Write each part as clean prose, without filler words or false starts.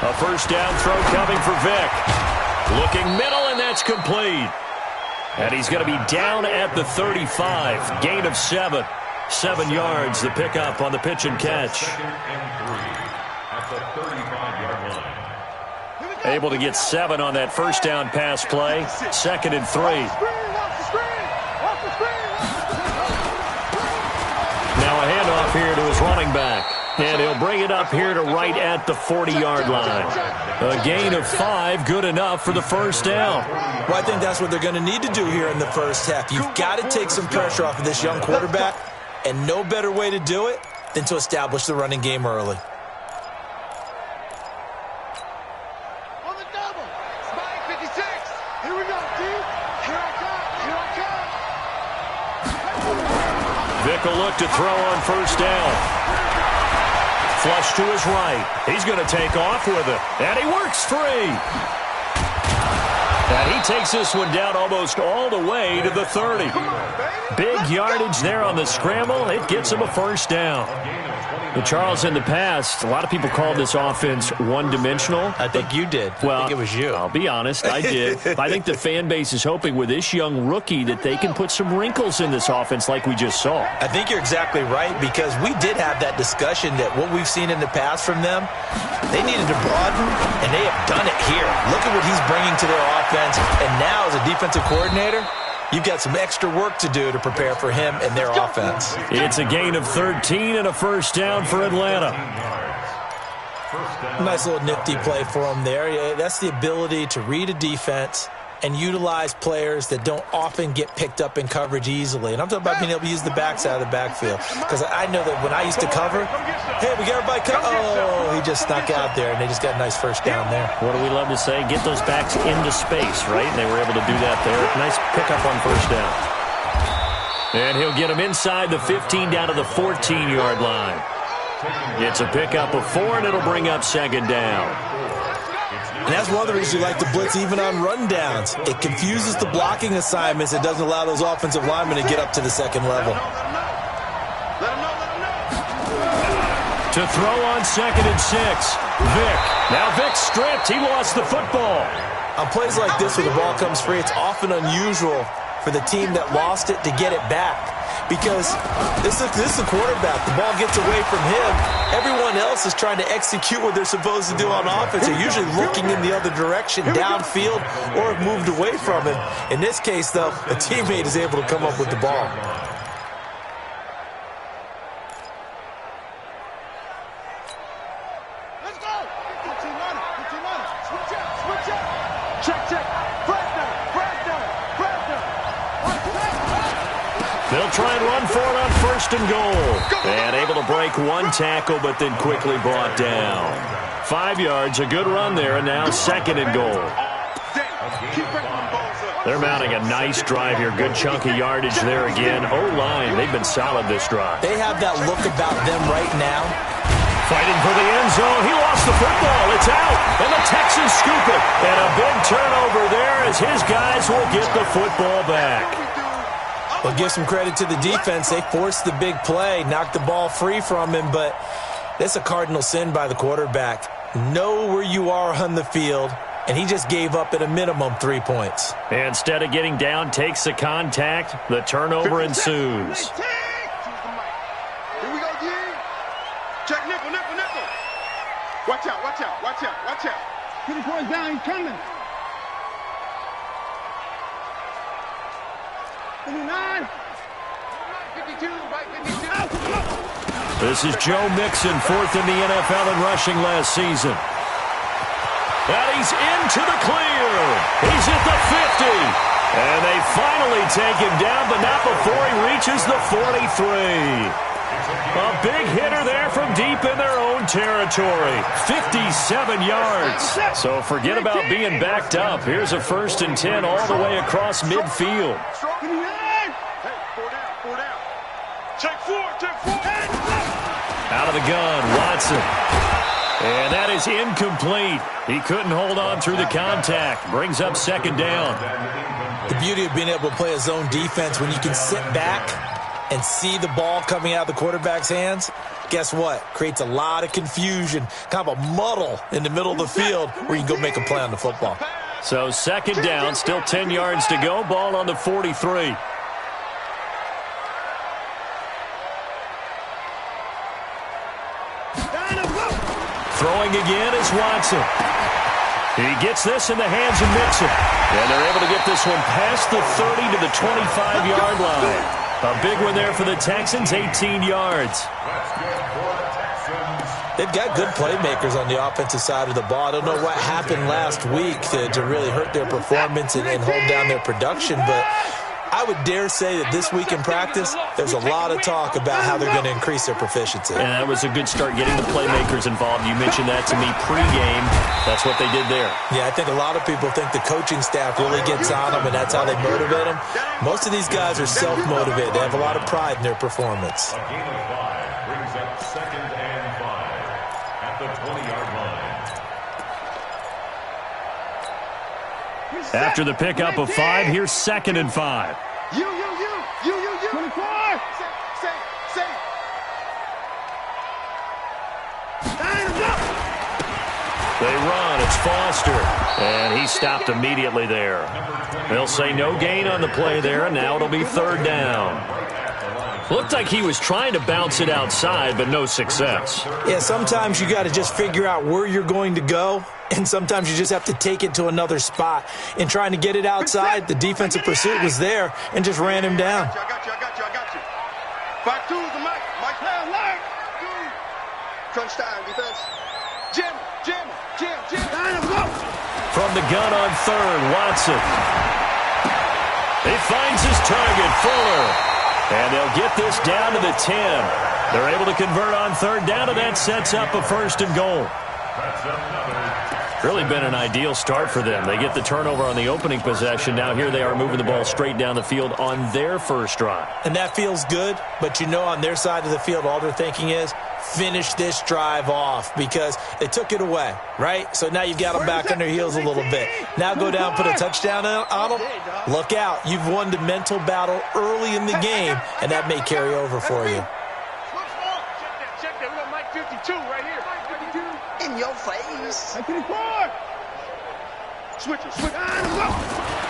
A first down throw coming for Vick. Looking middle, and that's complete. And he's going to be down at the 35. Gain of 7. 7 yards, the pickup on the pitch and catch. Able to get 7 on that first down pass play. 2nd and 3. Now a handoff here to his running back. And he'll bring it up here to right at the 40-yard line. A gain of 5, good enough for the first down. Well, I think that's what they're going to need to do here in the first half. You've got to take some pressure off of this young quarterback, and no better way to do it than to establish the running game early. On the double. Spike 56. Here we go, D. Here I come. Vick will look to throw on first down. Flush to his right. He's going to take off with it. And he works free. And he takes this one down almost all the way to the 30. Big yardage there on the scramble. It gets him a first down. Well, Charles, in the past, a lot of people called this offense one-dimensional. I think you did. Well, I think it was you. I'll be honest, I did. I think the fan base is hoping with this young rookie that they can put some wrinkles in this offense like we just saw. I think you're exactly right, because we did have that discussion that what we've seen in the past from them, they needed to broaden, and they have done it here. Look at what he's bringing to their offense, and now as a defensive coordinator, you've got some extra work to do to prepare for him and their offense. It's a gain of 13 and a first down for Atlanta. Nice little nifty play for him there. Yeah, that's the ability to read a defense and utilize players that don't often get picked up in coverage easily. And I'm talking about being able to use the backside of the backfield. Because I know that when I used to cover, hey, we got everybody covered. Oh, he just snuck out there, and they just got a nice first down there. What do we love to say? Get those backs into space, right? And they were able to do that there. Nice pickup on first down. And he'll get him inside the 15 down to the 14-yard line. It's a pickup of 4, and it'll bring up 2nd down. And that's one of the reasons you like to blitz even on rundowns. It confuses the blocking assignments. It doesn't allow those offensive linemen to get up to the second level. To throw on 2nd and 6. Vick. Now Vick stripped. He lost the football. On plays like this where the ball comes free, it's often unusual for the team that lost it to get it back. Because this is a quarterback. The ball gets away from him. Everyone else is trying to execute what they're supposed to do on offense. They're usually looking in the other direction, downfield, or have moved away from it. In this case, though, a teammate is able to come up with the ball. Let's go. 15 runner. Switch up. Check. Press down. They'll try and run for it on 1st and goal. And able to break one tackle, but then quickly brought down. 5 yards, a good run there, and now 2nd and goal. They're mounting a nice drive here. Good chunk of yardage there again. O-line, they've been solid this drive. They have that look about them right now. Fighting for the end zone. He lost the football. It's out. And the Texans scoop it. And a big turnover there as his guys will get the football back. Well, give some credit to the defense. They forced the big play, knocked the ball free from him, but that's a cardinal sin by the quarterback. Know where you are on the field, and he just gave up at a minimum 3 points. Instead of getting down, takes the contact. The turnover ensues. Here we go, D. Check nickel. Watch out. 20 points down, he's coming. 59. 52, right 52. This is Joe Mixon, 4th in the NFL in rushing last season. And he's into the clear. He's at the 50. And they finally take him down, but not before he reaches the 43. A big hitter there from deep in their own territory. 57 yards. So forget about being backed up. Here's a 1st and 10 all the way across midfield. Check four. Out of the gun, Watson. And that is incomplete. He couldn't hold on through the contact. Brings up 2nd down. The beauty of being able to play a zone defense when you can sit back and see the ball coming out of the quarterback's hands, guess what? Creates a lot of confusion, kind of a muddle in the middle of the field where you can go make a play on the football. So second down, still 10 yards to go. Ball on the 43. Throwing again is Watson. He gets this in the hands of Mixon. And they're able to get this one past the 30 to the 25-yard line. A big one there for the Texans, 18 yards. They've got good playmakers on the offensive side of the ball. I don't know what happened last week to really hurt their performance and hold down their production, but I would dare say that this week in practice, there's a lot of talk about how they're going to increase their proficiency. And that was a good start getting the playmakers involved. You mentioned that to me pregame. That's what they did there. Yeah, I think a lot of people think the coaching staff really gets on them, and that's how they motivate them. Most of these guys are self-motivated. They have a lot of pride in their performance. A gain of 5 brings up 2nd and 5 at the 20-yard line. After the pickup of 5, here's 2nd and 5. You. 24. Say. They run. It's Foster. And he stopped immediately there. They'll say no gain on the play there, and now it'll be 3rd down. Looked like he was trying to bounce it outside, but no success. Yeah, sometimes you got to just figure out where you're going to go, and sometimes you just have to take it to another spot. In trying to get it outside, the defensive pursuit was there and just ran him down. I got you. 5-2 is the Mike. Alert. Crunch time, defense. Jim. From the gun on 3rd, Watson. He finds his target, Fuller. And they'll get this down to the 10. They're able to convert on 3rd down, and that sets up a 1st and goal. Really been an ideal start for them. They get the turnover on the opening possession. Now here they are moving the ball straight down the field on their first drive. And that feels good, but you know on their side of the field, all they're thinking is, finish this drive off, because they took it away, right? So now you've got them back on their heels a little bit. Now go down, put a touchdown on them. Look out. You've won the mental battle early in the game, and that may carry over for you. Check that. We got Mike 52 right here. In your face. Mike 54. Switch.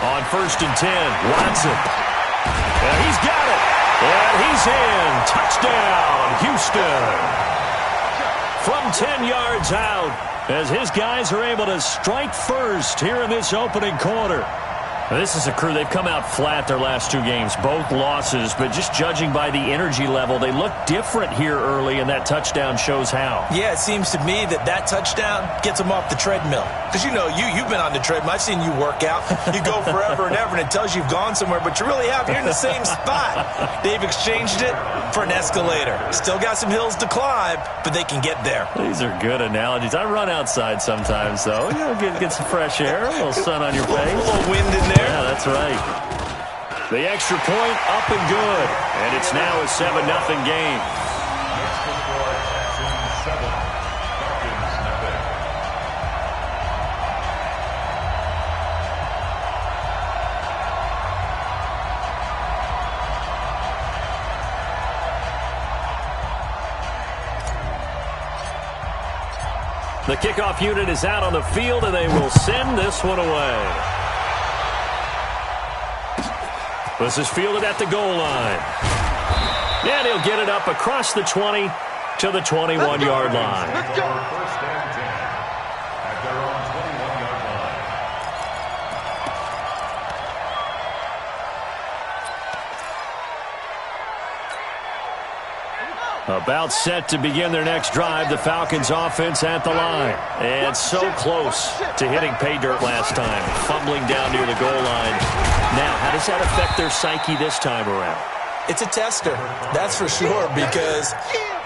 On 1st and 10, Watson. And he's got it. And he's in. Touchdown, Houston. From 10 yards out, as his guys are able to strike first here in this opening quarter. This is a crew. They've come out flat their last 2 games, both losses, but just judging by the energy level, they look different here early, and that touchdown shows how. Yeah, it seems to me that touchdown gets them off the treadmill. Because you know, you've been on the treadmill. I've seen you work out. You go forever and ever, and it tells you you've gone somewhere, but you really have. You're in the same spot. They've exchanged it for an escalator. Still got some hills to climb, but they can get there. These are good analogies. I run outside sometimes, though. You know, get some fresh air, a little sun on your face. A little wind in there. Yeah, that's right. The extra point up and good. And it's now a 7-0 game. The kickoff unit is out on the field, and they will send this one away. This is fielded at the goal line. And he'll get it up across the 20 to the 21-yard line. Let's go. 1st and 10 at their own 21-yard line. About set to begin their next drive, the Falcons offense at the line. And so close to hitting pay dirt last time, fumbling down near the goal line. Now, how does that affect their psyche this time around? It's a tester, that's for sure, because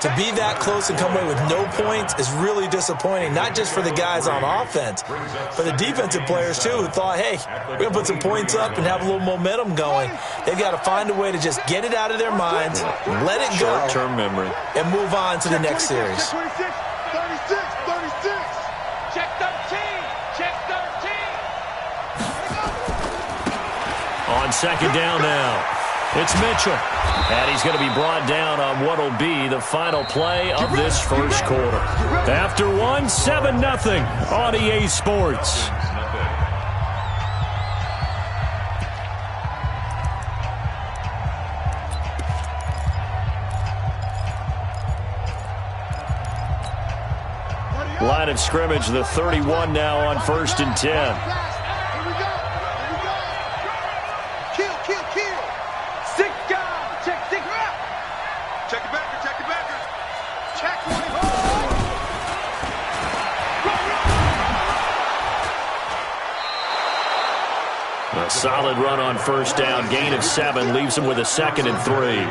to be that close and come away with no points is really disappointing, not just for the guys on offense, but the defensive players, too, who thought, hey, we're going to put some points up and have a little momentum going. They've got to find a way to just get it out of their minds, let it go, short-term memory, and move on to the next series. Check 26, 36. Check 13. Check 13. On 2nd down now, it's Mitchell. And he's going to be brought down on what will be the final play of this first quarter. After one, 7-0 on EA Sports. Line of scrimmage, the 31 now on 1st and 10. Here we go. Kill. 6 guys. Check it out. Check it back. Check 20. A solid run on 1st down. Gain of 7 leaves him with a 2nd and 3.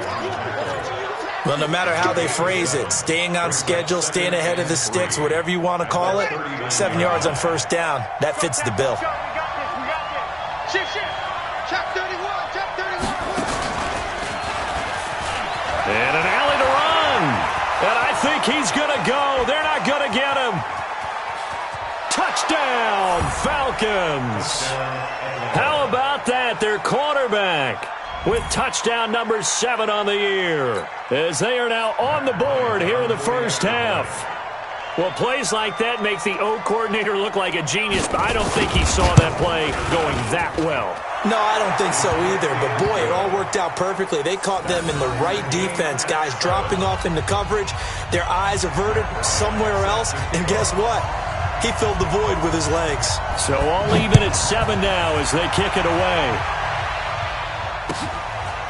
Well, no matter how they phrase it, staying on schedule, staying ahead of the sticks, whatever you want to call it, 7 yards on 1st down, that fits the bill. We got this. Shift. Check 31. And an alley to run. And I think he's going to go. They're not going to get him. Touchdown, Falcons. How about that? Their quarterback with touchdown number 7 on the year, as they are now on the board here in the first half. Well, plays like that make the O coordinator look like a genius, but I don't think he saw that play going that well. No, I don't think so either, but boy, it all worked out perfectly. They caught them in the right defense, guys dropping off into coverage, their eyes averted somewhere else, and guess what? He filled the void with his legs. So all even at 7 now as they kick it away.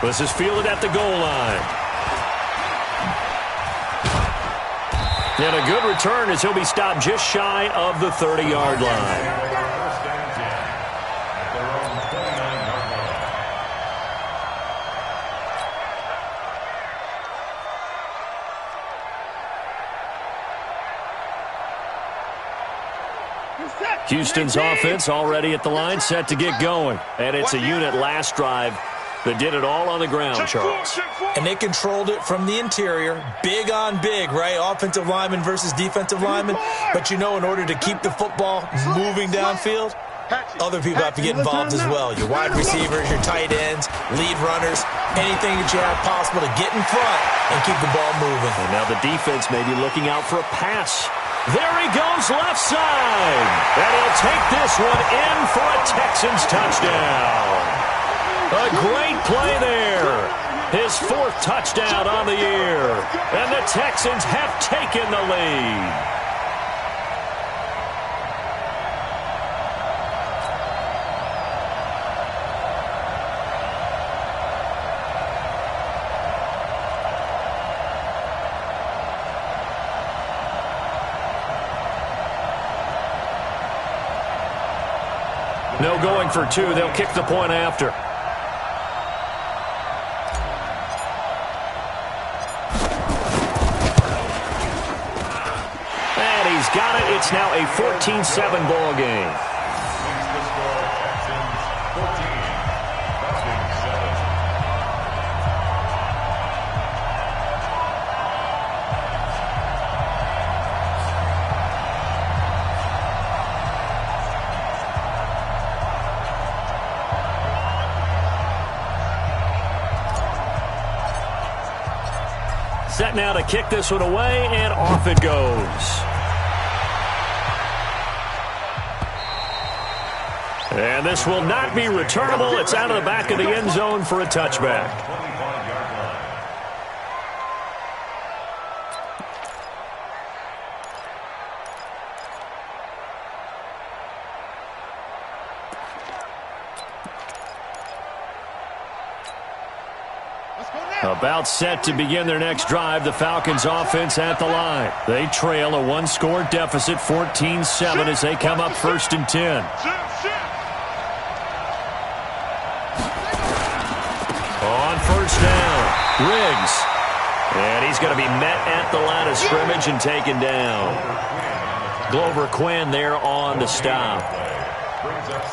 This is fielded at the goal line. And a good return as he'll be stopped just shy of the 30-yard line. Houston's offense already at the line, set to get going. And it's a unit last drive that did it all on the ground, Charles. And they controlled it from the interior. Big on big, right? Offensive lineman versus defensive lineman. But you know, in order to keep the football moving downfield, other people have to get involved as well. Your wide receivers, your tight ends, lead runners, anything that you have possible to get in front and keep the ball moving. And now the defense may be looking out for a pass. There he goes left side. And he'll take this one in for a Texans touchdown. A great play there. His 4th touchdown on the year. And the Texans have taken the lead. No going for 2. They'll kick the point after. And he's got it. It's now a 14-7 ball game. Set now to kick this one away, and off it goes. And this will not be returnable. It's out of the back of the end zone for a touchback. About set to begin their next drive, the Falcons offense at the line. They trail a 1-score deficit, 14-7, as they come up 1st and 10. On 1st down, Riggs. And he's going to be met at the line of scrimmage and taken down. Glover Quinn there on the stop.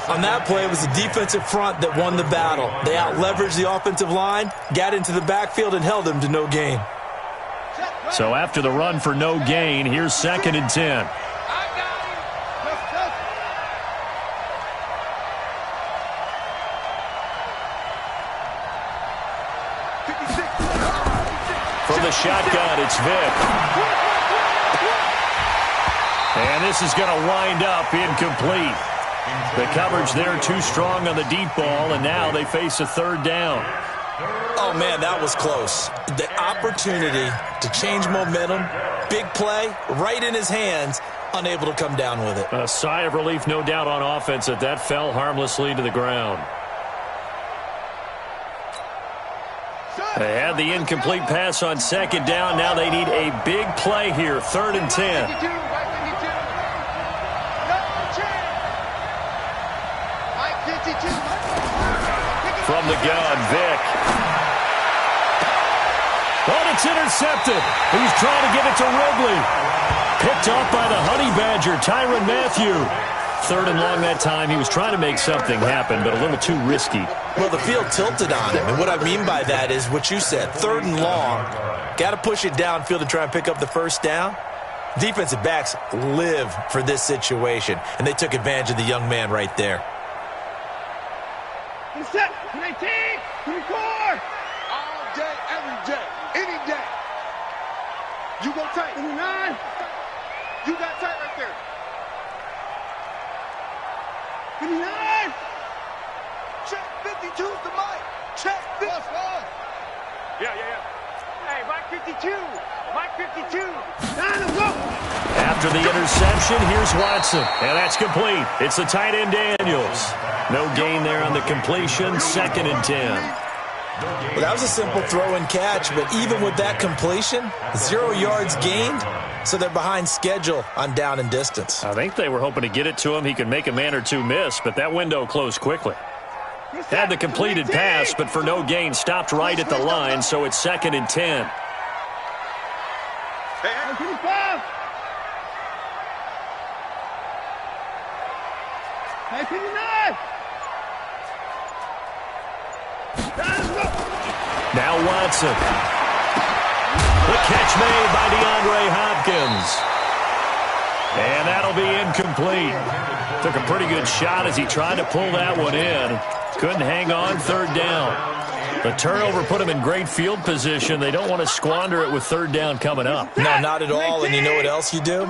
On that play, it was the defensive front that won the battle. They out-leveraged the offensive line, got into the backfield, and held them to no gain. So after the run for no gain, here's 2nd and 10. the shotgun. It's Vick. And this is going to wind up incomplete. The coverage there too strong on the deep ball, and now they face a third down. Oh, man, that was close. The opportunity to change momentum, big play, right in his hands, unable to come down with it. A sigh of relief, no doubt, on offense that fell harmlessly to the ground. They had the incomplete pass on second down. Now they need a big play here, 3rd and 10. From the gun, Vick. Oh, it's intercepted. He's trying to get it to Ridley. Picked off by the Honey Badger, Tyrann Mathieu. 3rd and long that time. He was trying to make something happen, but a little too risky. Well, the field tilted on him, and what I mean by that is what you said, 3rd and long. Got to push it downfield to try and pick up the first down. Defensive backs live for this situation, and they took advantage of the young man right there. Set, 19, 24. All day, every day, any day. You go tight. 29. You got tight right there. 59. Check 52's the mic. Check 50. Yeah. Hey, Mike 52. Mike 52. Let's go. After the interception, here's Watson. And that's complete. It's the tight end Daniels. No gain there on the completion. 2nd and 10. Well, that was a simple throw and catch, but even with that completion, 0 yards gained, so they're behind schedule on down and distance. I think they were hoping to get it to him. He could make a man or two miss, but that window closed quickly. Had the completed pass, but for no gain, stopped right at the line, so it's 2nd and 10. Hey, 55. Hey, 59. Now Watson. The catch made by DeAndre Hopkins. And that'll be incomplete. Took a pretty good shot as he tried to pull that one in. Couldn't hang on, 3rd down. The turnover put him in great field position. They don't want to squander it with 3rd down coming up. No, not at all. And you know what else you do?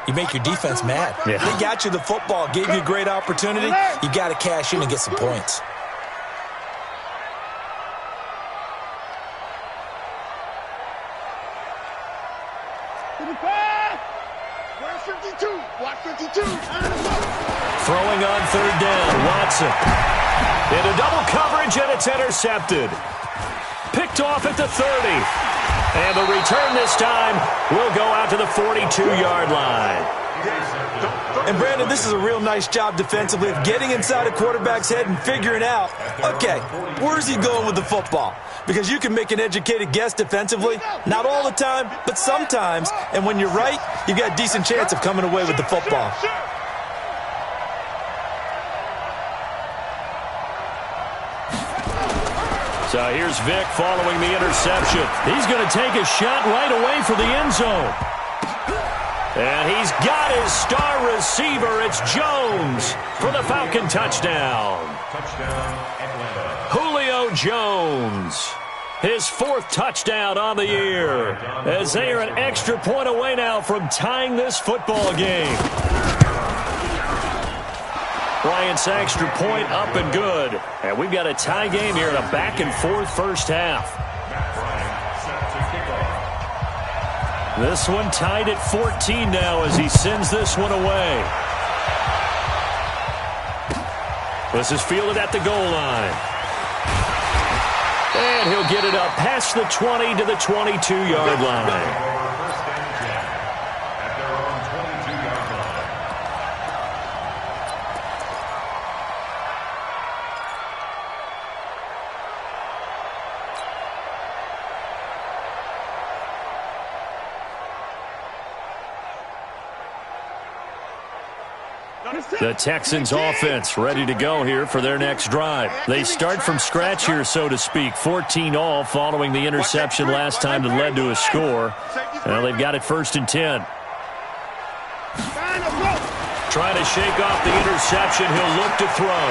You make your defense mad. Yeah. They got you the football, gave you a great opportunity. You got to cash in and get some points. Throwing on 3rd down, Watson. Into double coverage, and it's intercepted. Picked off at the 30. And the return this time will go out to the 42-yard line. And, Brandon, this is a real nice job defensively of getting inside a quarterback's head and figuring out, okay, where's he going with the football? Because you can make an educated guess defensively, not all the time, but sometimes. And when you're right, you've got a decent chance of coming away with the football. So here's Vick following the interception. He's going to take a shot right away for the end zone. And he's got his star receiver. It's Jones for the Falcon touchdown. Julio Jones. His 4th touchdown on the year. As they are an extra point away now from tying this football game. Bryant's extra point up and good. And we've got a tie game here in a back-and-forth first half. This one tied at 14 now as he sends this one away. This is fielded at the goal line. And he'll get it up past the 20 to the 22-yard line. The Texans offense ready to go here for their next drive. They start from scratch here, so to speak. 14-all following the interception last time that led to a score. Well, they've got it 1st and 10. Trying to shake off the interception. He'll look to throw.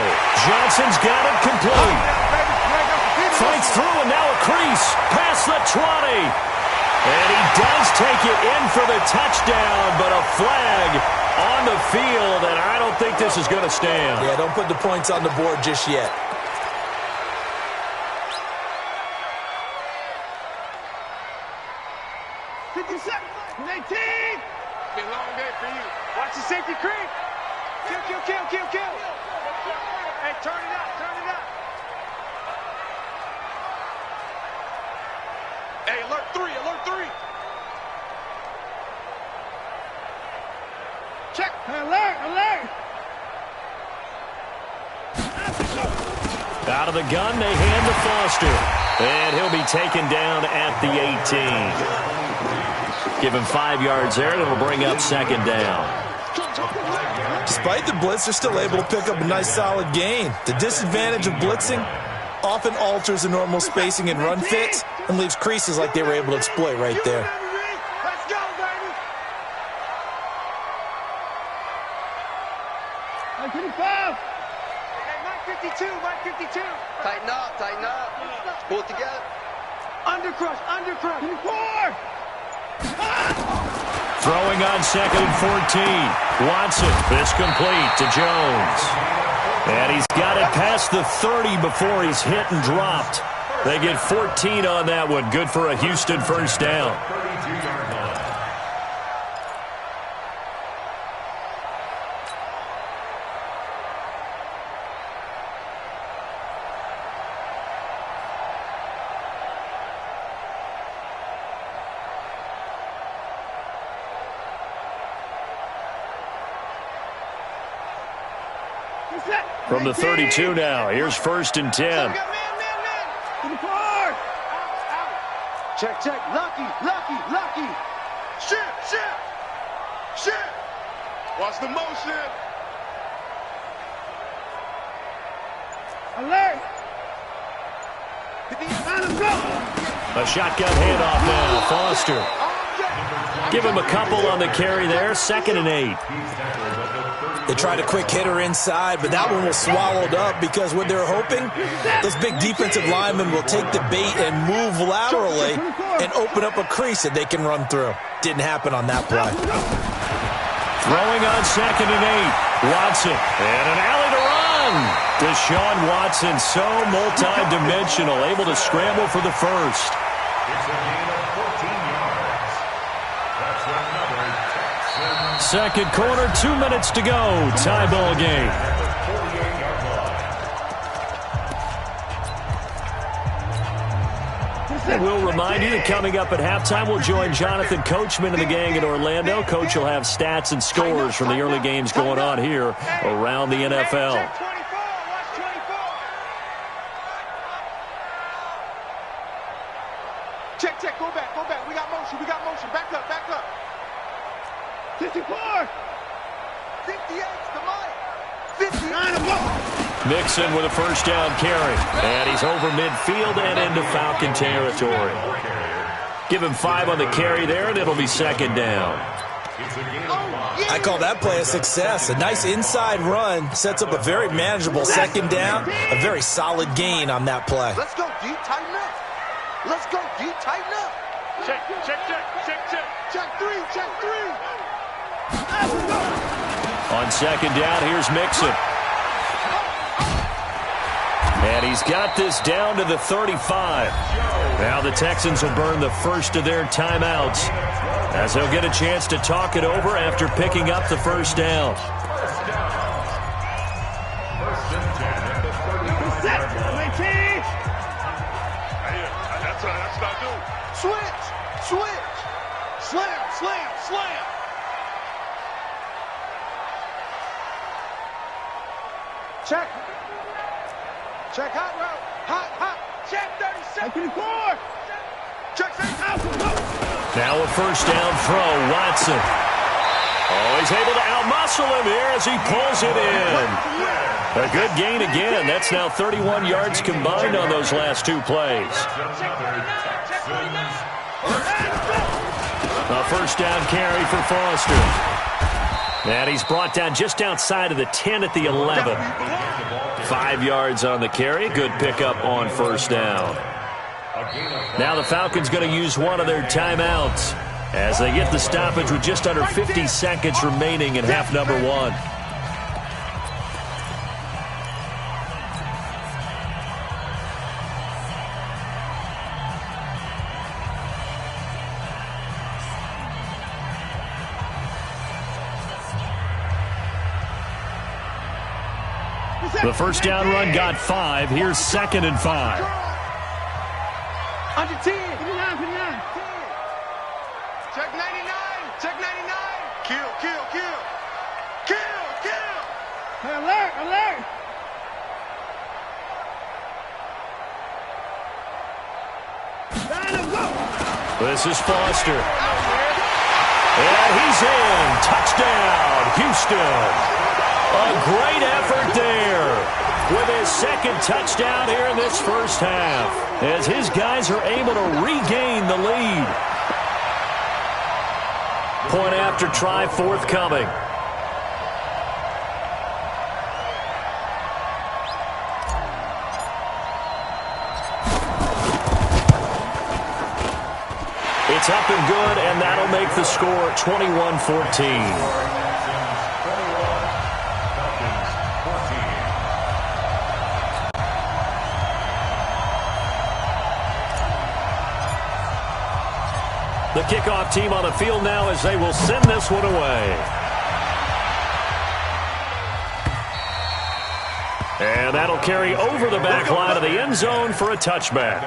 Johnson's got it complete. Fights through and now a crease past the 20. And he does take it in for the touchdown, but a flag on the field, and I don't think this is going to stand. Yeah, don't put the points on the board just yet. Be a long day for you. Watch the safety creep. Kill, kill, kill, kill, kill. Hey, turn it up, turn it up. Hey, alert 3, alert 3. Check. Alert, alert. Out of the gun, they hand to Foster. And he'll be taken down at the 18. Give him 5 yards there, and it'll bring up second down. Despite the blitz, they're still able to pick up a nice solid gain. The disadvantage of blitzing often alters the normal spacing and run fits and leaves creases like they were able to exploit right there. Let's go, baby. 55. Hey, Mike 52, Mike 52. Tighten up, tighten up. Let's pull it together. Undercrush, undercrush. 24. Throwing on 2nd and 14. Watson, this complete to Jones. And he's got it past the 30 before he's hit and dropped. They get 14 on that one. Good for a Houston first down. From the 32 now, here's 1st and 10. Check, check. Lucky, lucky, lucky. Shift, shift, shift. Watch the motion. Alert. A shotgun handoff now. Foster. Give him a couple on the carry there. 2nd and 8. They tried a quick hitter inside, but that one was swallowed up because what they're hoping, those big defensive linemen will take the bait and move laterally and open up a crease that they can run through. Didn't happen on that play. Throwing on 2nd and 8. Watson. And an alley to run. Deshaun Watson, so multi-dimensional, able to scramble for the first. It's a gain of 14 yards. That's another Texan. Second quarter, 2 minutes to go. Tie ball game. And we'll remind you that coming up at halftime, we'll join Jonathan Coachman and the gang in Orlando. Coach will have stats and scores from the early games going on here around the NFL. Check, check, go back, go back. We got motion, we got motion. Back up, back up. 54. 58's the mic. 59. Mixon with a first down carry. And he's over midfield and into Falcon territory. Give him 5 on the carry there, and it'll be second down. I call that play a success. A nice inside run sets up a very manageable second down. A very solid gain on that play. Let's go deep, tighten up. Let's go deep, tighten up. Check, check, check, check, check. Check 3, check 3. On second down, here's Mixon. And he's got this down to the 35. Now the Texans will burn the first of their timeouts as they'll get a chance to talk it over after picking up the first down. That's what I do. Switch, switch. Slam, slam, slam. Check. Check hot route. Hot, hot. Check 37. Check out. Now a first down throw. Watson. Oh, he's able to outmuscle him here as he pulls it in. A good gain again. That's now 31 yards combined on those last 2 plays. A first down carry for Foster. And he's brought down just outside of the 10 at the 11. 5 yards on the carry. Good pickup on first down. Now the Falcons going to use one of their timeouts as they get the stoppage with just under 50 seconds remaining in half number one. The first down run got 5. Here's 2nd and 5. Under 10. 59. Check 99. Check 99. Kill. Hey, alert. Line up, go. This is Foster. And he's in. Touchdown, Houston. A great effort there with his 2nd touchdown here in this first half as his guys are able to regain the lead. Point after try forthcoming. It's up and good, and that'll make the score 21-14. The kickoff team on the field now as they will send this one away. And that'll carry over the back line of the end zone for a touchback.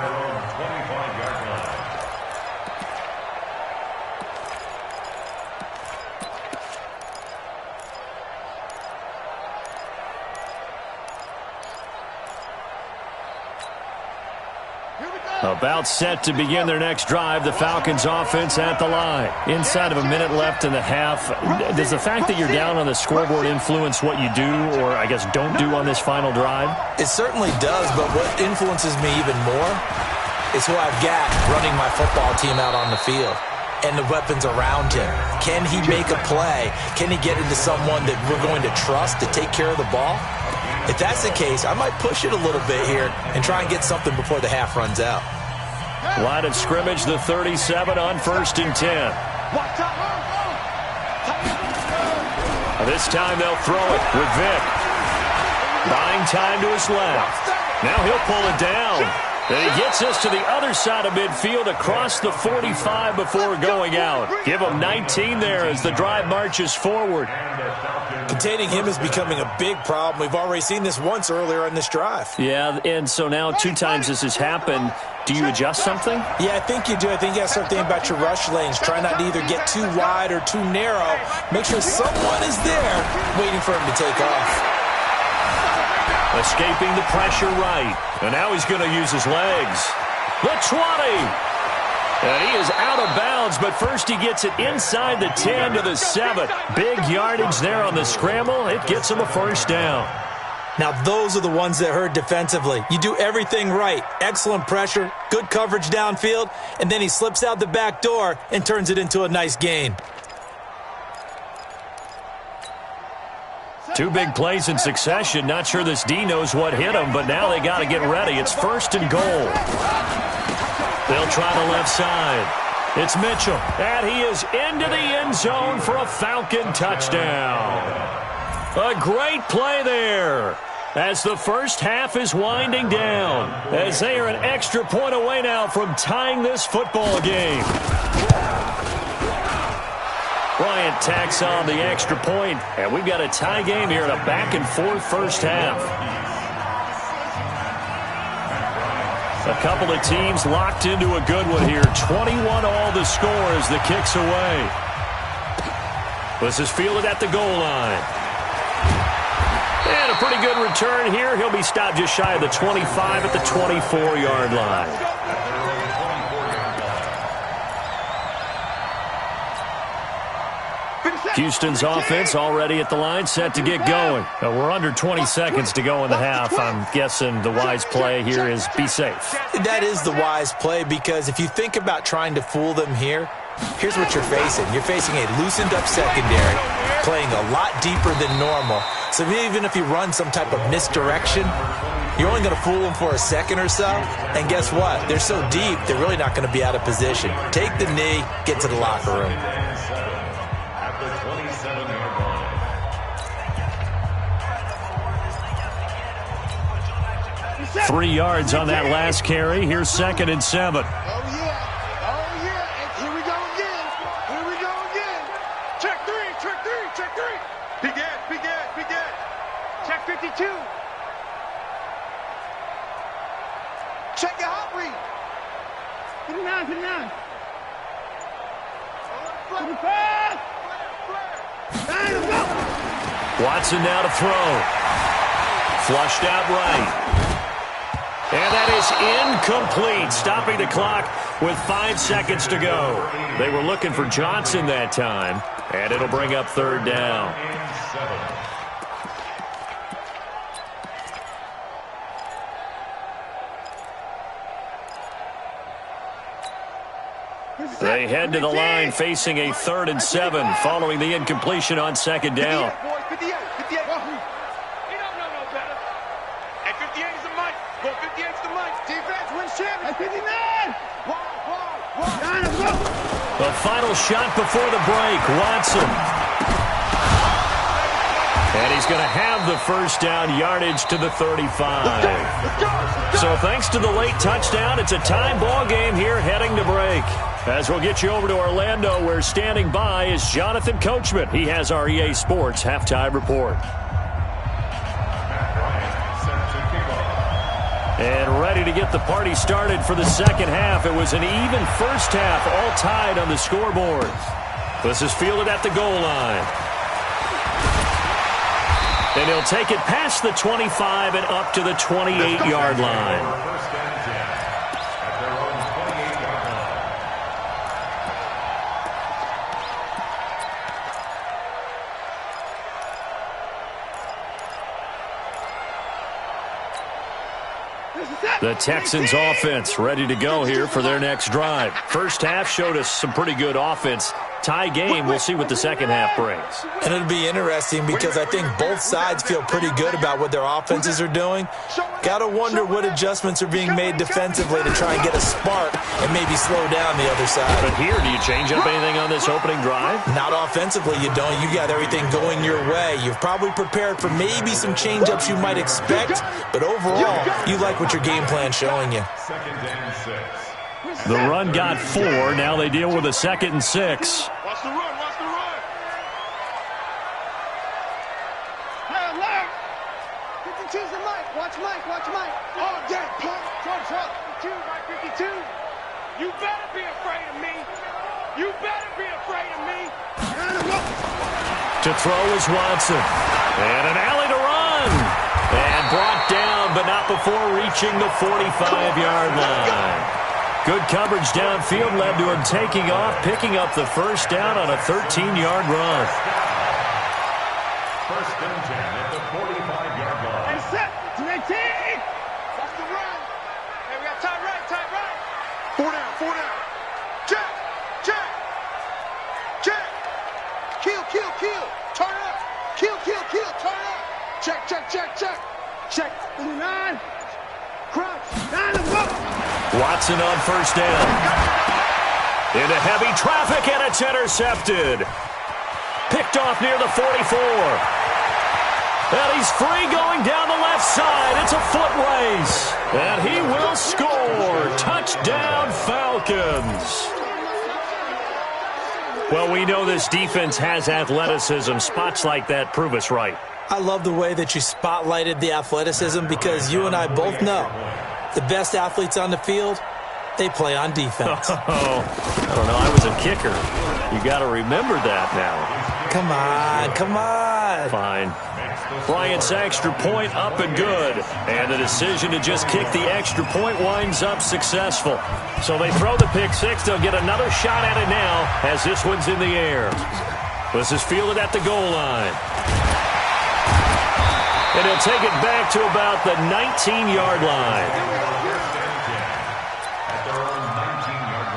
About set to begin their next drive, the Falcons offense at the line. Inside of a minute left in the half. Does the fact that you're down on the scoreboard influence what you do, or I guess don't do on this final drive? It certainly does, but what influences me even more is who I've got running my football team out on the field and the weapons around him. Can he make a play? Can he get into someone that we're going to trust to take care of the ball? If that's the case, I might push it a little bit here and try and get something before the half runs out. Line of scrimmage, the 37 on 1st and 10. This time they'll throw it with Vick. Buying time to his left. Now he'll pull it down. And he gets us to the other side of midfield across the 45 before going out. Give him 19 there as the drive marches forward. Containing him is becoming a big problem. We've already seen this once earlier in this drive. Yeah, and so now 2 times this has happened. Do you adjust something? Yeah, I think you do. I think you have to start thinking about your rush lanes. Try not to either get too wide or too narrow. Make sure someone is there waiting for him to take off. Escaping the pressure right. And now he's going to use his legs. The 20. And he is out of bounds, but first he gets it inside the 10 to the 7. Big yardage there on the scramble. It gets him a first down. Now, those are the ones that hurt defensively. You do everything right. Excellent pressure, good coverage downfield, and then he slips out the back door and turns it into a nice gain. 2 big plays in succession. Not sure this D knows what hit him, but now they got to get ready. It's 1st and goal. They'll try the left side. It's Mitchell, and he is into the end zone for a Falcon touchdown. A great play there as the first half is winding down, as they are an extra point away now from tying this football game. Bryant tacks on the extra point, and we've got a tie game here in a back-and-forth first half. A couple of teams locked into a good one here. 21 all the score as the kick's away. This is fielded at the goal line. And a pretty good return here. He'll be stopped just shy of the 25 at the 24-yard line. Houston's offense already at the line, set to get going. We're under 20 seconds to go in the half. I'm guessing the wise play here is be safe. That is the wise play, because if you think about trying to fool them here, here's what you're facing. You're facing a loosened up secondary. playing a lot deeper than normal. So even if you run some type of misdirection, you're only going to fool them for a second or so. And guess what? They're so deep, they're really not going to be out of position. Take the knee, get to the locker room. At the 27-yard line. 3 yards on that last carry. Here's 2nd and 7. Oh, yeah. Oh, yeah. And here we go again. Here we go again. Check 3, check 3, check 3. Big Ed, big Ed, big Ed. Check 52. Check your hot read. 59, 59. Watson now to throw. Flushed out right. And that is incomplete, stopping the clock with 5 seconds to go. They were looking for Johnson that time, and it'll bring up 3rd down. They head to the line facing a 3rd and 7 following the incompletion on 2nd down. 58, 58. He don't know no better. And 58 is the mic. Go 58 is the mic. Defense wins champion. 59. The final shot before the break, Watson. And he's going to have the 1st down, yardage to the 35. So thanks to the late touchdown, it's a tie ball game here heading to break. As we'll get you over to Orlando, where standing by is Jonathan Coachman. He has our EA Sports halftime report. And ready to get the party started for the 2nd half. It was an even first half, all tied on the scoreboard. This is fielded at the goal line. And he'll take it past the 25 and up to the 28-yard line. The Texans offense ready to go here for their next drive. First half showed us some pretty good offense. Tie game, we'll see what the 2nd half brings. And it'll be interesting because I think both sides feel pretty good about what their offenses are doing. Got to wonder what adjustments are being made defensively to try and get a spark and maybe slow down the other side. But here, do you change up anything on this opening drive? Not offensively, you don't. You got everything going your way. You've probably prepared for maybe some change-ups you might expect, but overall, you like what your game plan's showing you. 2nd and 6. The run got 4. Now they deal with a 2nd and 6. Watch the run, watch the run. Hey, alert. 52's the mic. Watch Mike, watch Mike. Oh, yeah, pump. Trump. 52, right, 52. You better be afraid of me. You better be afraid of me. To throw is Watson. And an alley to run. And brought down, but not before reaching the 45-yard line. Good coverage downfield led to him taking off, picking up the 1st down on a 13-yard run. 1st and 10 at the 45-yard line. Hey, set. 218. Watch the run. Hey, we got tight right, tight right. 4 down, 4 down. Check, check, check. Kill, kill, kill. Turn up. Kill, kill, kill. Turn up. Check, check, check, check. Check. 9. Crunch. 9 to go. Watson on 1st down. Into heavy traffic, and it's intercepted. Picked off near the 44. And he's free going down the left side. It's a foot race. And he will score. Touchdown, Falcons. Well, we know this defense has athleticism. Spots like that prove us right. I love the way that you spotlighted the athleticism because you and I both know the best athletes on the field, they play on defense. Oh, I don't know. I was a kicker. You got to remember that now. Come on, come on. Fine. Bryant's extra point up and good. And the decision to just kick the extra point winds up successful. So they throw the pick 6. They'll get another shot at it now as this one's in the air. This is fielded at the goal line. And he'll take it back to about the 19-yard line. At their own 19-yard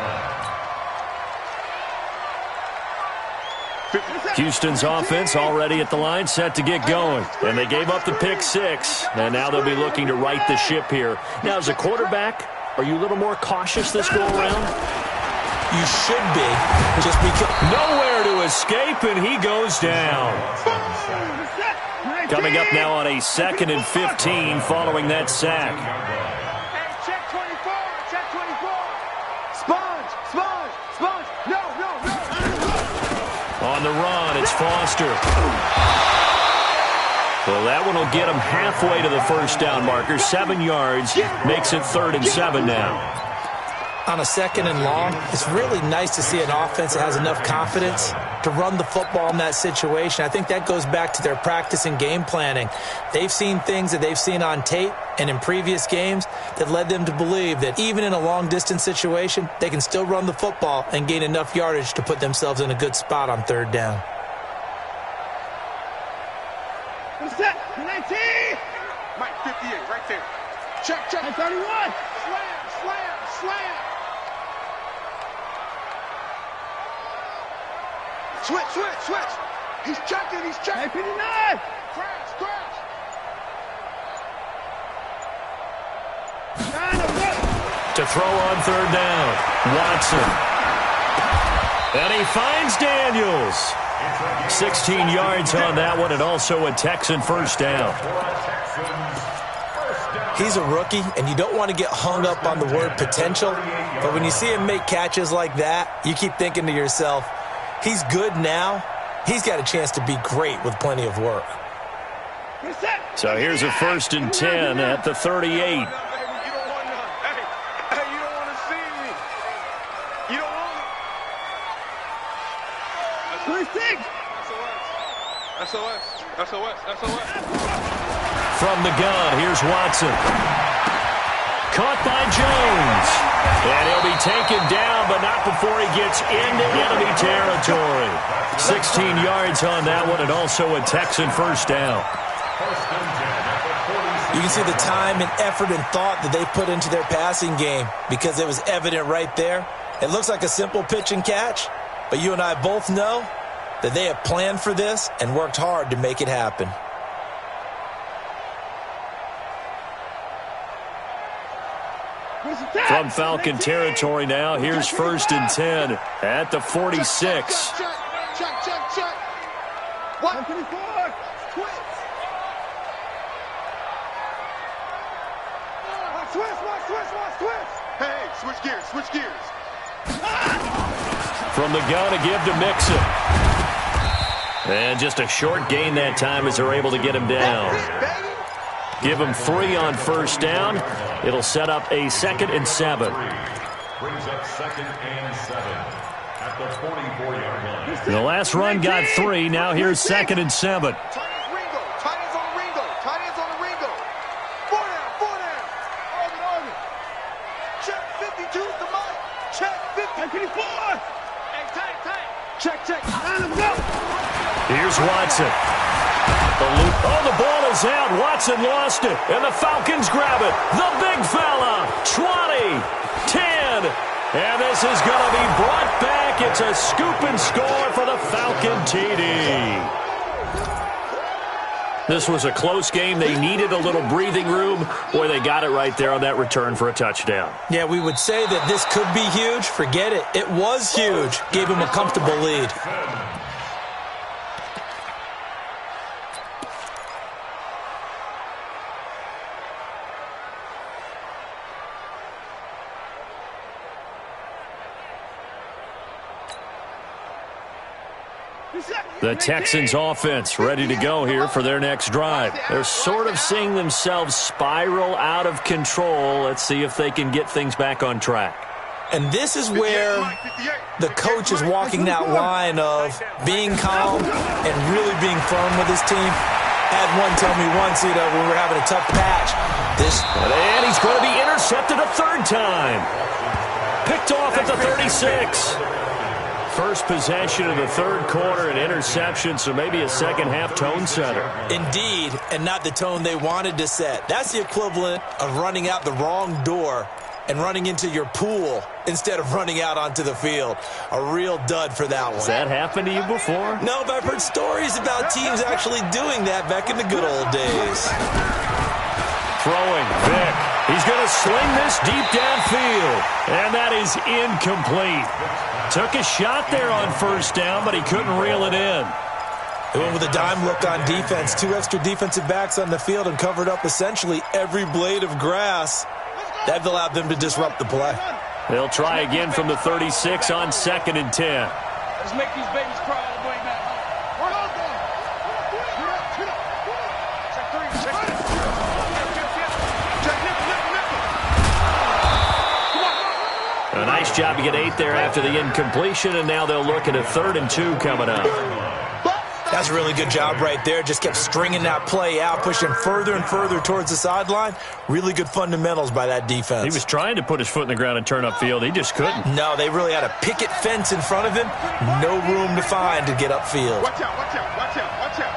Houston's offense already at the line, set to get going. And they gave up the pick 6, and now they'll be looking to right the ship here. Now, as a quarterback, are you a little more cautious this go-around? You should be, just because. Nowhere to escape, and he goes down. Coming up now on a 2nd and 15 following that sack. Hey, check 24, check 24. Sponge, sponge, sponge. No. On the run, it's Foster. Well, that one will get him halfway to the first down marker. 7 yards, makes it 3rd and 7 now. On a 2nd and long, it's really nice to see an offense that has enough confidence to run the football in that situation. I think that goes back to their practice and game planning. They've seen things that they've seen on tape and in previous games that led them to believe that even in a long-distance situation, they can still run the football and gain enough yardage to put themselves in a good spot on 3rd down. What's that? 19. Mike, 58, right there. Check. 31. Slam. Switch. He's checking. 59. Crash. To throw on 3rd down, Watson. And he finds Daniels. 16 yards on that one, and also a Texan first down. He's a rookie, and you don't want to get hung up on the word potential, but when you see him make catches like that, you keep thinking to yourself, he's good now. He's got a chance to be great with plenty of work. So here's a 1st and 10 at the 38. Hey, you don't want to see me. You don't want it. 26. SOS. From the gun, here's Watson. Caught by Jones. And he'll be taken down, but not before he gets into enemy territory. 16 yards on that one, and also a Texan first down. You can see the time and effort and thought that they put into their passing game because it was evident right there. It looks like a simple pitch and catch, but you and I both know that they have planned for this and worked hard to make it happen. From Falcon territory now, here's 1st and 10 at the 46. Check. 124. Switch. Hey, switch gears. From the gun, a give to Mixon. And just a short gain that time as they're able to get him down. Give him 3 on first down. It'll set up a 2nd and 7. Brings up 2nd and 7 at the 44-yard line. The last run got 3. Now here's 2nd and 7. Tight ends on the Ringo. 4 down. Organ. Check 52 to Mike. Check 54. Hey, tight. Check. Line him go. Here's Watson. The ball is out. Watson lost it, and the Falcons grab it. The big fella, 20, 10, and this is going to be brought back. It's a scoop and score for the Falcon TD. This was a close game. They needed a little breathing room. Boy, they got it right there on that return for a touchdown. Yeah, we would say that this could be huge. Forget it. It was huge. Gave him a comfortable lead. The Texans offense ready to go here for their next drive. They're sort of seeing themselves spiral out of control. Let's see if they can get things back on track. And this is where the coach is walking that line of being calm and really being firm with his team. Had one tell me once, when we were having a tough patch. And he's going to be intercepted a 3rd time. Picked off at the 36. First possession of the 3rd quarter, an interception, so maybe a second-half tone setter. Indeed, and not the tone they wanted to set. That's the equivalent of running out the wrong door and running into your pool instead of running out onto the field. A real dud for that one. Has that happened to you before? No, but I've heard stories about teams actually doing that back in the good old days. Throwing, Vick. He's going to sling this deep downfield. And that is incomplete. Took a shot there on first down, but he couldn't reel it in. They went with a dime look on defense. 2 extra defensive backs on the field and covered up essentially every blade of grass. That allowed them to disrupt the play. They'll try again from the 36 on 2nd and 10. Let's make these babies cry all the way back. A nice job to get 8 there after the incompletion, and now they'll look at a 3rd and 2 coming up. That's a really good job right there. Just kept stringing that play out, pushing further and further towards the sideline. Really good fundamentals by that defense. He was trying to put his foot in the ground and turn upfield. He just couldn't. No, they really had a picket fence in front of him. No room to find to get upfield. Watch out, watch out, watch out, watch out.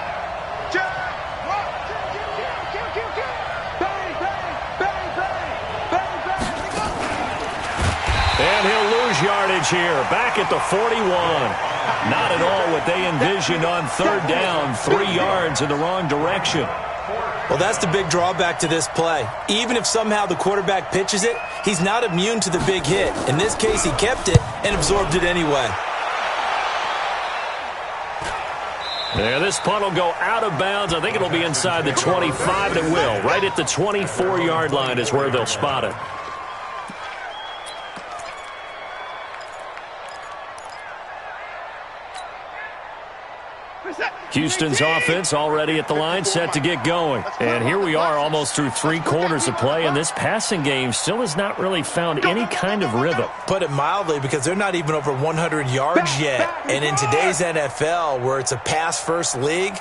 And he'll lose yardage here. Back at the 41. Not at all what they envisioned on 3rd down. 3 yards in the wrong direction. Well, that's the big drawback to this play. Even if somehow the quarterback pitches it, he's not immune to the big hit. In this case, he kept it and absorbed it anyway. There, this punt will go out of bounds. I think it'll be inside the 25, and it will. Right at the 24-yard line is where they'll spot it. Houston's offense already at the line, set to get going. And here we are almost through 3 quarters of play, and this passing game still has not really found any kind of rhythm. Put it mildly, because they're not even over 100 yards yet. And in today's NFL, where it's a pass-first league,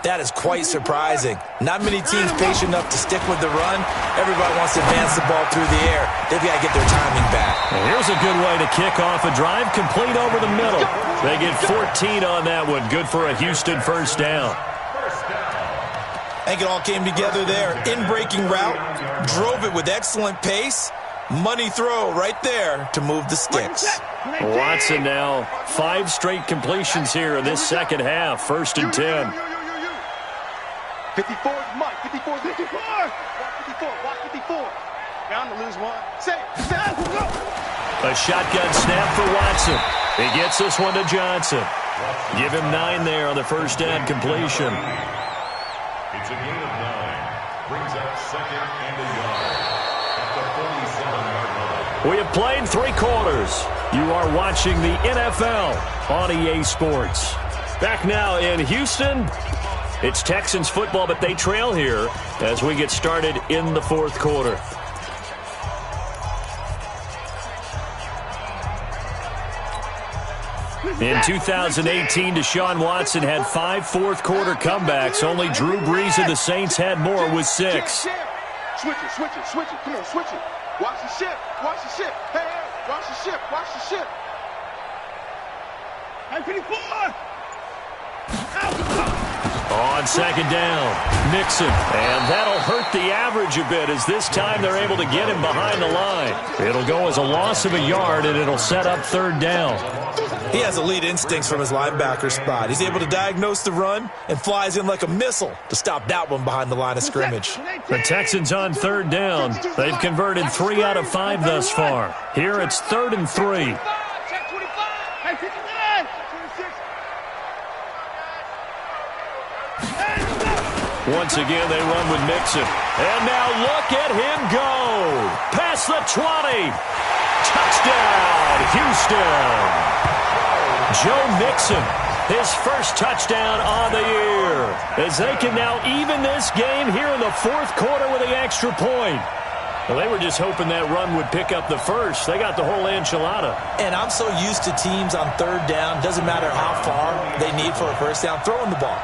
that is quite surprising. Not many teams patient enough to stick with the run. Everybody wants to advance the ball through the air. They've got to get their timing back. And here's a good way to kick off a drive, complete over the middle. They get 14 on that one. Good for a Houston first down. I think it all came together there. In-breaking route, drove it with excellent pace. Money throw right there to move the sticks. Watson now 5 straight completions here in this second half. 1st and 10. 54 is Mike. 54 is 54. Watch 54. Watch 54. Bound to lose one. Say it. A shotgun snap for Watson. He gets this one to Johnson. Give him 9 there on the first down completion. It's a gain of 9. Brings up 2nd and a yard at the 47-yard line. We have played 3 quarters. You are watching the NFL on EA Sports. Back now in Houston. It's Texans football, but they trail here as we get started in the 4th quarter. In 2018, Deshaun Watson had 5 fourth-quarter comebacks. Only Drew Brees and the Saints had more with 6. Switch it, switch it, switch it. Come on, switch it. Watch the ship, watch the ship. Hey, hey, watch the ship, watch the ship. Hey, 54. On 2nd down, Mixon. And that'll hurt the average a bit as this time they're able to get him behind the line. It'll go as a loss of a yard, and it'll set up 3rd down. He has elite instincts from his linebacker spot. He's able to diagnose the run and flies in like a missile to stop that one behind the line of scrimmage. The Texans on 3rd down. They've converted 3 out of 5 thus far. Here it's 3rd and 3. Once again, they run with Mixon. And now look at him go. Past the 20. Touchdown, Houston. Joe Mixon, his first touchdown on the year. As they can now even this game here in the 4th quarter with the extra point. Well, they were just hoping that run would pick up the first. They got the whole enchilada. And I'm so used to teams on 3rd down, doesn't matter how far they need for a first down, throwing the ball.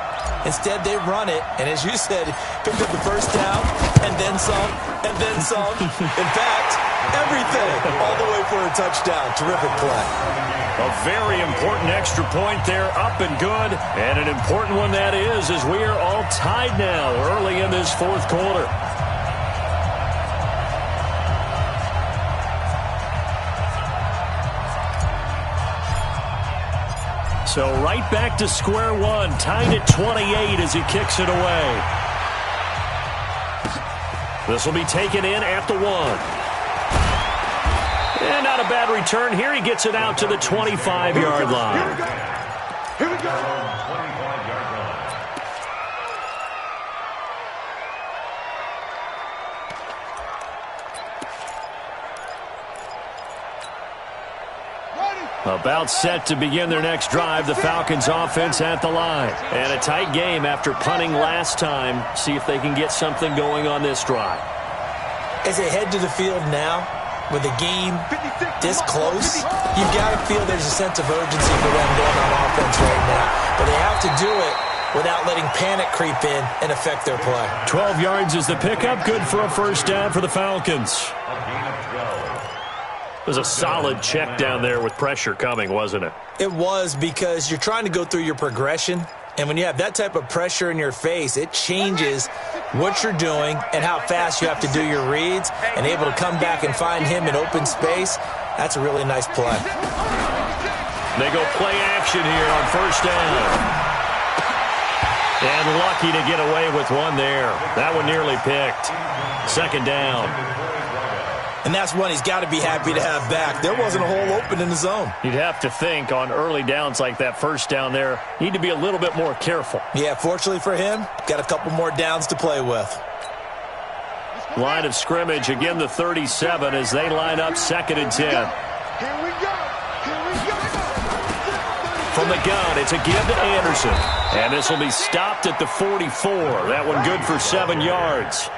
Instead, they run it, and as you said, picked up the first down, and then some, and then some. In fact, everything, all the way for a touchdown. Terrific play. A very important extra point there, up and good. And an important one that is, as we are all tied now early in this 4th quarter. So right back to square one, tied at 28 as he kicks it away. This will be taken in at the 1. And not a bad return here. He gets it out to the 25-yard line. Here we go. 25-yard line. About set to begin their next drive, the Falcons offense at the line. And a tight game after punting last time. See if they can get something going on this drive. As they head to the field now, with the game this close, you've got to feel there's a sense of urgency for them going on offense right now. But they have to do it without letting panic creep in and affect their play. 12 yards is the pickup. Good for a first down for the Falcons. It was a solid check down there with pressure coming, wasn't it? It was, because you're trying to go through your progression. And when you have that type of pressure in your face, it changes what you're doing and how fast you have to do your reads, and able to come back and find him in open space. That's a really nice play. They go play action here on first down. And lucky to get away with one there. That one nearly picked. Second down. And that's one he's got to be happy to have back. There wasn't a hole open in the zone. You'd have to think on early downs like that first down there, need to be a little bit more careful. Yeah, fortunately for him, got a couple more downs to play with. Line of scrimmage, again the 37 as they line up 2nd and 10. Here we go. Here we go. From the gun, it's a give to Anderson. And this will be stopped at the 44. That one good for 7 yards.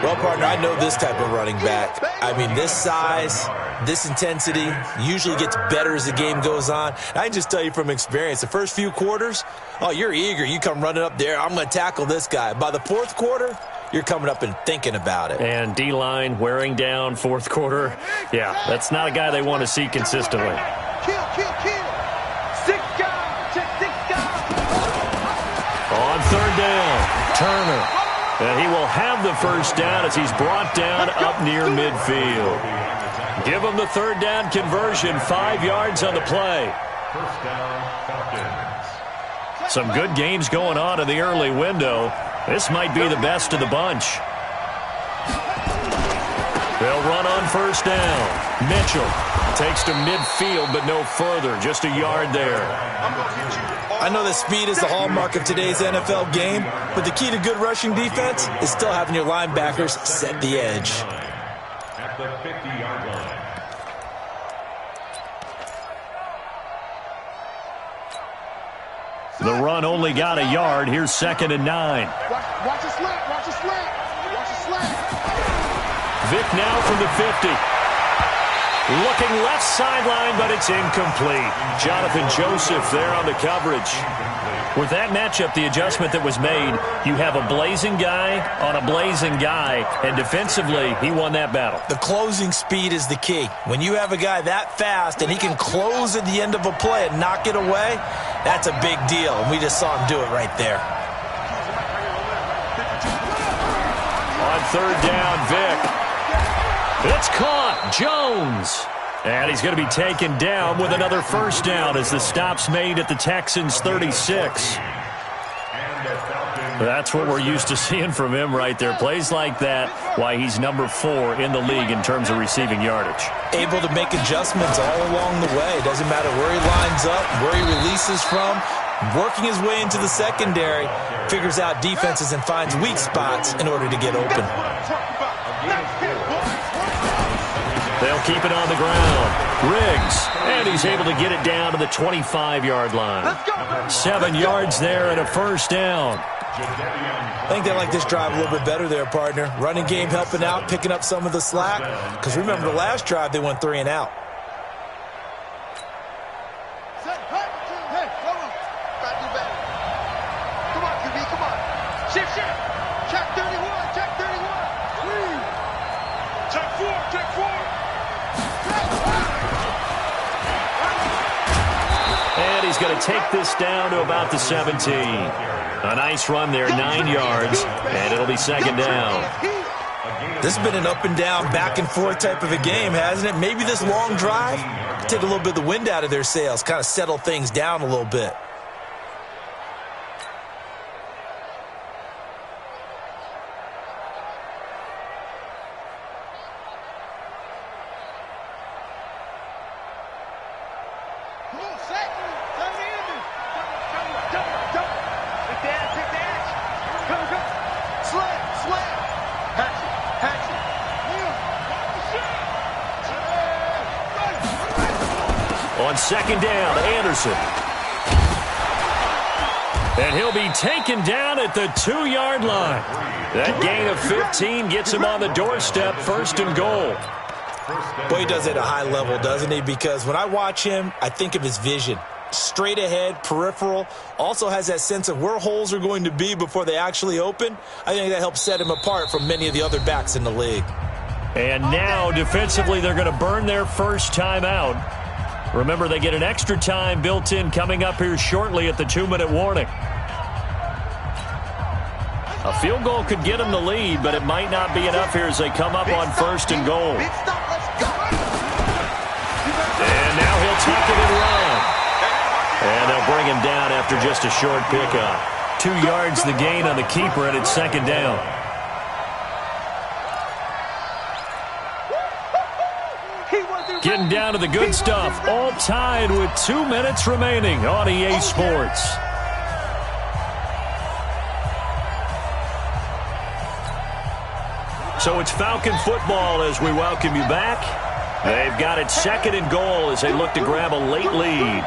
Well, partner, I know this type of running back. I mean, this size, this intensity usually gets better as the game goes on. I can just tell you from experience, the first few quarters, oh, you're eager. You come running up there, I'm going to tackle this guy. By the 4th quarter, you're coming up and thinking about it. And D-line wearing down 4th quarter. Yeah, that's not a guy they want to see consistently. Kill, kill, kill. 6 guys. Check 6 guys. On 3rd down, Turner. And he will have the first down as he's brought down up near midfield. Give him the 3rd down conversion, 5 yards on the play. First down, Falcons. Some good games going on in the early window. This might be the best of the bunch. They'll run on first down. Mitchell takes to midfield, but no further. Just a yard there. I know that speed is the hallmark of today's NFL game, but the key to good rushing defense is still having your linebackers set the edge. At the 50-yard line. The run only got a yard. Here's 2nd and 9. Watch a slant. Watch a slant. Watch a slant. Vic now from the 50. Looking left sideline, but it's incomplete. Jonathan Joseph there on the coverage. With that matchup, the adjustment that was made, you have a blazing guy on a blazing guy, and defensively, he won that battle. The closing speed is the key. When you have a guy that fast and he can close at the end of a play and knock it away, that's a big deal, and we just saw him do it right there. On 3rd down, Vic. It's caught. Jones. And he's going to be taken down with another first down as the stop's made at the Texans' 36. That's what we're used to seeing from him right there. Plays like that, why he's number 4 in the league in terms of receiving yardage. Able to make adjustments all along the way. Doesn't matter where he lines up, where he releases from. Working his way into the secondary, figures out defenses and finds weak spots in order to get open. They'll keep it on the ground. Riggs, and he's able to get it down to the 25-yard line. 7 yards there and a first down. I think they like this drive a little bit better there, partner. Running game helping out, picking up some of the slack. Because remember, the last drive, they went 3 and out. Hey, come on. Gotta do better. Come on, QB, come on. Shift. Check 31, check 31. Check 4, check 4. And he's going to take this down to about the 17. A nice run there, 9 yards, and it'll be 2nd down. This has been an up and down, back and forth type of a game, hasn't it? Maybe this long drive take a little bit of the wind out of their sails, kind of settle things down a little bit. On second down, Anderson. And he'll be taken down at the 2-yard line. That gain of 15 gets him on the doorstep, 1st and goal. Boy, he does it at a high level, doesn't he? Because when I watch him, I think of his vision. Straight ahead, peripheral, also has that sense of where holes are going to be before they actually open. I think that helps set him apart from many of the other backs in the league. And now, defensively, they're going to burn their first time out. Remember, they get an extra time built in coming up here shortly at the 2-minute warning. A field goal could get them the lead, but it might not be enough here as they come up on 1st and goal. And now he'll tuck it and run. And they'll bring him down after just a short pickup. 2 yards the gain on the keeper, and it's 2nd down. Getting down to the good stuff. All tied with 2 minutes remaining on EA Sports. So it's Falcon football as we welcome you back. They've got it 2nd and goal as they look to grab a late lead.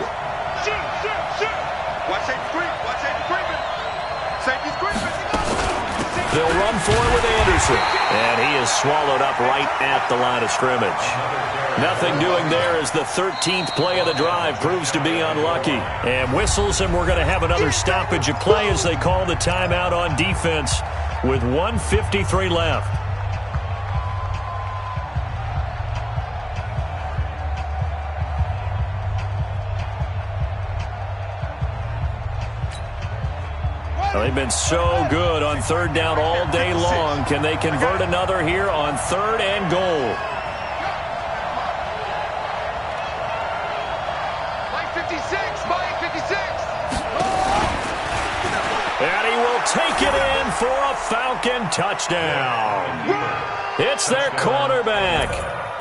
They'll run for it with Anderson. And he is swallowed up right at the line of scrimmage. Nothing doing there as the 13th play of the drive proves to be unlucky. And whistles, and we're going to have another stoppage of play as they call the timeout on defense with 1:53 left. Well, they've been so good on 3rd down all day long. Can they convert another here on 3rd and goal? And he will take it in for a Falcon touchdown. It's their quarterback.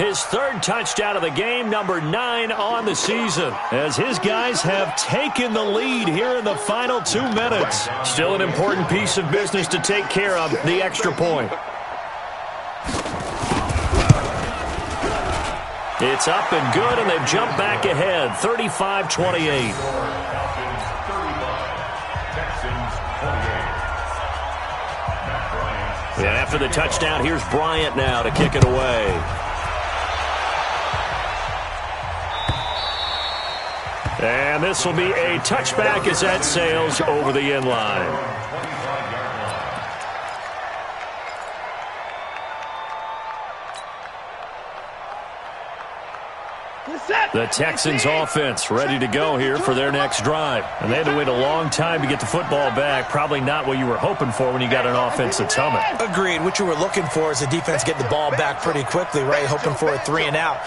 His 3rd touchdown of the game, number 9 on the season, as his guys have taken the lead here in the final 2 minutes. Still an important piece of business to take care of, the extra point. It's up and good, and they've jumped back ahead, 35-28. And after the touchdown, here's Bryant now to kick it away. And this will be a touchback as that sails over the end line. The Texans offense ready to go here for their next drive. And they had to wait a long time to get the football back. Probably not what you were hoping for when you got an offense that's humming. Agreed. What you were looking for is the defense get the ball back pretty quickly, right? Hoping for a 3 and out.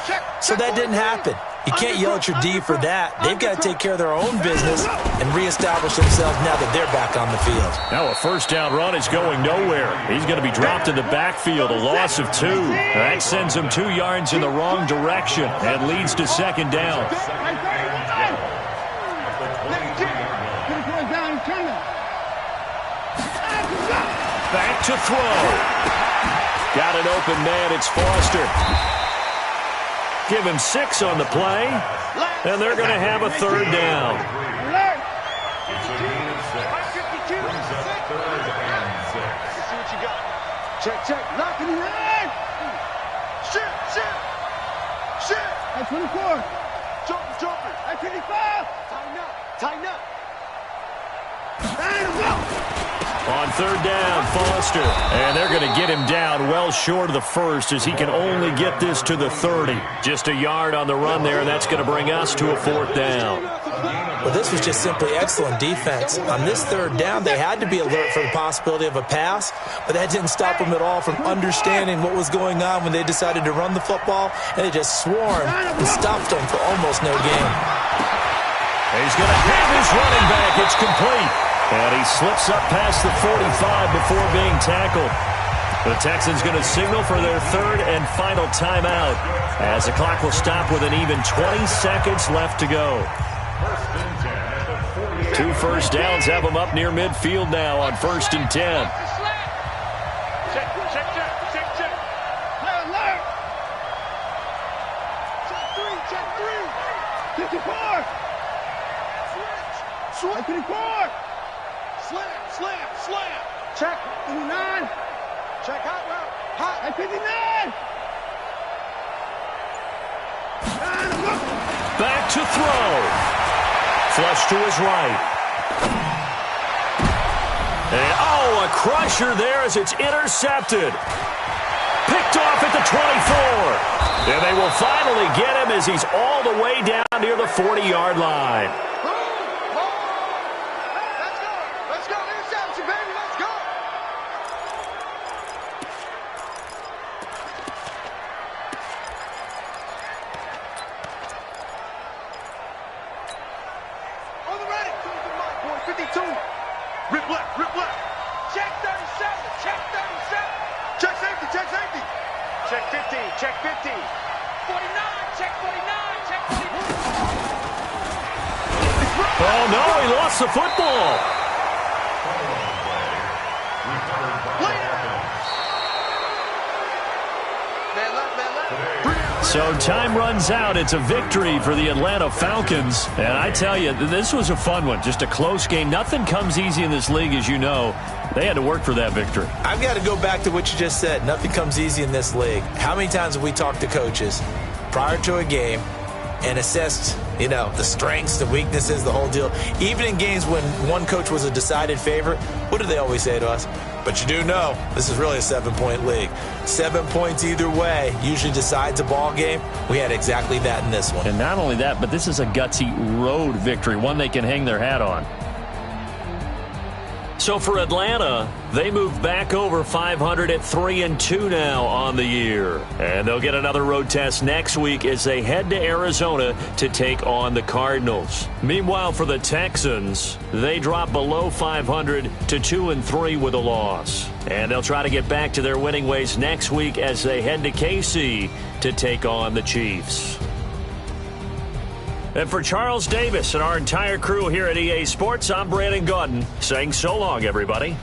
So that didn't happen. You can't yell at your D for that. They've got to take care of their own business and reestablish themselves now that they're back on the field. Now a 1st down run is going nowhere. He's going to be dropped in the backfield, a loss of 2. That sends him 2 yards in the wrong direction and leads to 2nd down. Back to throw. Got an open man. It's Foster. Give him 6 on the play, and they're going to have a 3rd down. Check. Lock in the line. Shit. At 24. Jumper. At 25. Tighten up. On 3rd down, Foster. And they're going to get him down well short of the 1st as he can only get this to the 30. Just a yard on the run there, and that's going to bring us to a 4th down. Well, this was just simply excellent defense. On this third down, they had to be alert for the possibility of a pass, but that didn't stop them at all from understanding what was going on when they decided to run the football, and they just swarmed and stopped them for almost no gain. He's going to have his running back. It's complete. And he slips up past the 45 before being tackled. The Texans going to signal for their third and final timeout as the clock will stop with an even 20 seconds left to go. 2 first downs have them up near midfield now on 1st and 10. Check. Check 3. 54. Switch. 54. Slam. Check. 59. Check hot route. Hot. 59. Back to throw. Flush to his right. And, a crusher there as it's intercepted. Picked off at the 24. And they will finally get him as he's all the way down near the 40-yard line. Let's go. Interception, baby. Let's go. On the ready. 52. Rip left. Check 37. Check safety. Check 50. Check 50. 49. Check 49. Check 49. Oh, no, he lost the football. Man left. So time runs out. It's a victory for the Atlanta Falcons. And I tell you, this was a fun one. Just a close game. Nothing comes easy in this league, as you know. They had to work for that victory. I've got to go back to what you just said. Nothing comes easy in this league. How many times have we talked to coaches prior to a game and assessed, the strengths, the weaknesses, the whole deal? Even in games when one coach was a decided favorite, what do they always say to us? But you do know this is really a 7-point league. 7 points either way usually decides a ball game. We had exactly that in this one. And not only that, but this is a gutsy road victory, one they can hang their hat on. So for Atlanta, they move back over 500 at 3-2 now on the year. And they'll get another road test next week as they head to Arizona to take on the Cardinals. Meanwhile, for the Texans, they drop below 500 to 2-3 with a loss. And they'll try to get back to their winning ways next week as they head to KC to take on the Chiefs. And for Charles Davis and our entire crew here at EA Sports, I'm Brandon Gaudin saying so long, everybody.